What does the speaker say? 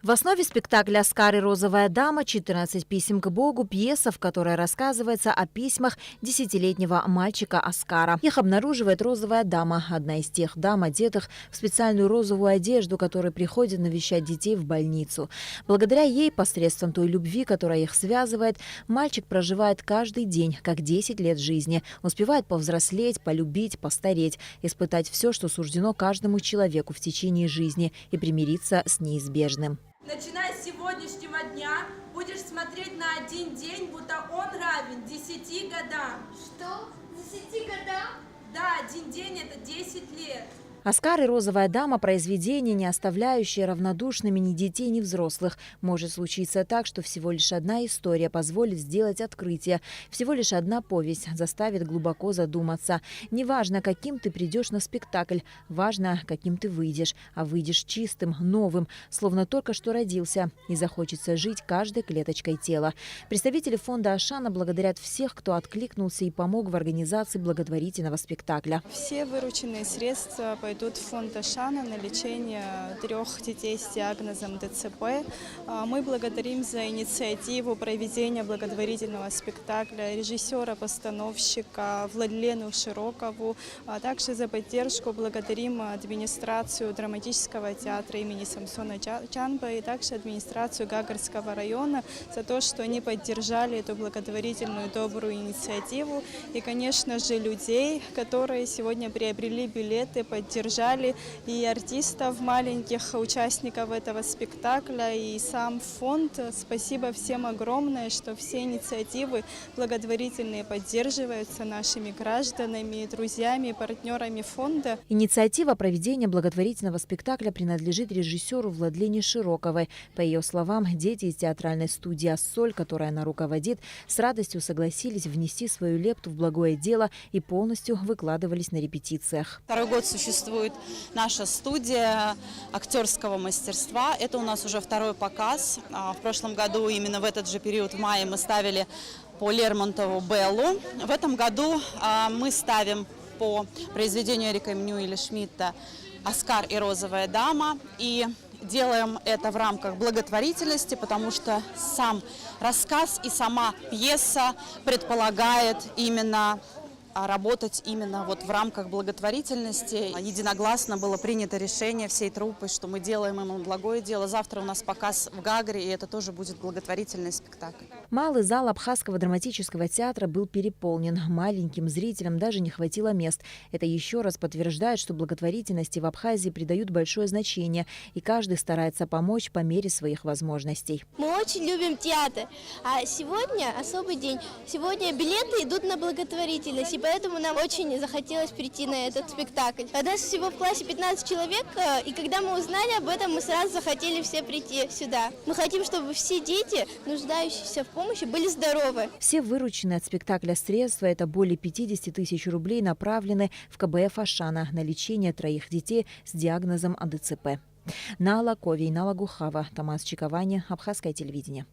В основе спектакля «Оскар и розовая дама» 14 писем к Богу, пьеса, в которой рассказывается о письмах 10-летнего мальчика Оскара. Их обнаруживает розовая дама, одна из тех дам, одетых в специальную розовую одежду, которые приходят навещать детей в больницу. Благодаря ей, посредством той любви, которая их связывает, мальчик проживает каждый день, как 10 лет жизни, успевает повзрослеть, полюбить, постареть, испытать все, что суждено каждому человеку в течение жизни, и примириться с неизбежным. Начиная с сегодняшнего дня будешь смотреть на один день, будто он равен 10 годам. Что? 10 годам? Да, один день – это 10 лет. «Оскар и розовая дама» – произведение, не оставляющее равнодушными ни детей, ни взрослых. Может случиться так, что всего лишь одна история позволит сделать открытие. Всего лишь одна повесть заставит глубоко задуматься. Неважно, каким ты придешь на спектакль, важно, каким ты выйдешь. А выйдешь чистым, новым, словно только что родился. И захочется жить каждой клеточкой тела. Представители фонда «Ашана» благодарят всех, кто откликнулся и помог в организации благотворительного спектакля. Все вырученные средства пойдут в фонд Ашана на лечение 3 детей с диагнозом ДЦП. Мы благодарим за инициативу проведения благотворительного спектакля режиссера-постановщика Владлену Широкову, а также за поддержку благодарим администрацию драматического театра имени Самсона Чанба и также администрацию Гагарского района за то, что они поддержали эту благотворительную добрую инициативу. И, конечно же, людей, которые сегодня приобрели билеты, поддержали и артистов маленьких, участников этого спектакля, и сам фонд. Спасибо всем огромное, что все инициативы благотворительные поддерживаются нашими гражданами, друзьями, партнерами фонда. Инициатива проведения благотворительного спектакля принадлежит режиссеру Владлене Широковой. По ее словам, дети из театральной студии «Ассоль», которой она руководит, с радостью согласились внести свою лепту в благое дело и полностью выкладывались на репетициях. Второй год существует наша студия актерского мастерства. Это у нас уже второй показ. В прошлом году, именно в этот же период, в мае, мы ставили по Лермонтову «Беллу». В этом году мы ставим по произведению Эрика Эммануэля Шмидта «Оскар и розовая дама». И делаем это в рамках благотворительности, потому что сам рассказ и сама пьеса предполагает именно работать именно вот в рамках благотворительности. Единогласно было принято решение всей труппы, что мы делаем ему благое дело. Завтра у нас показ в Гагаре, и это тоже будет благотворительный спектакль. Малый зал Абхазского драматического театра был переполнен. Маленьким зрителям даже не хватило мест. Это еще раз подтверждает, что благотворительности в Абхазии придают большое значение, и каждый старается помочь по мере своих возможностей. Мы очень любим театр, а сегодня особый день. Сегодня билеты идут на благотворительность, и поэтому нам очень захотелось прийти на этот спектакль. У нас всего в классе 15 человек, и когда мы узнали об этом, мы сразу захотели все прийти сюда. Мы хотим, чтобы все дети, нуждающиеся в помощи, были здоровы. Все вырученные от спектакля средства, это более 50 тысяч рублей, направлены в КБФ «Ашана» на лечение 3 детей с диагнозом ДЦП. Нала Ковий, Нала Гухава, Томас Чиковани, Абхазское телевидение.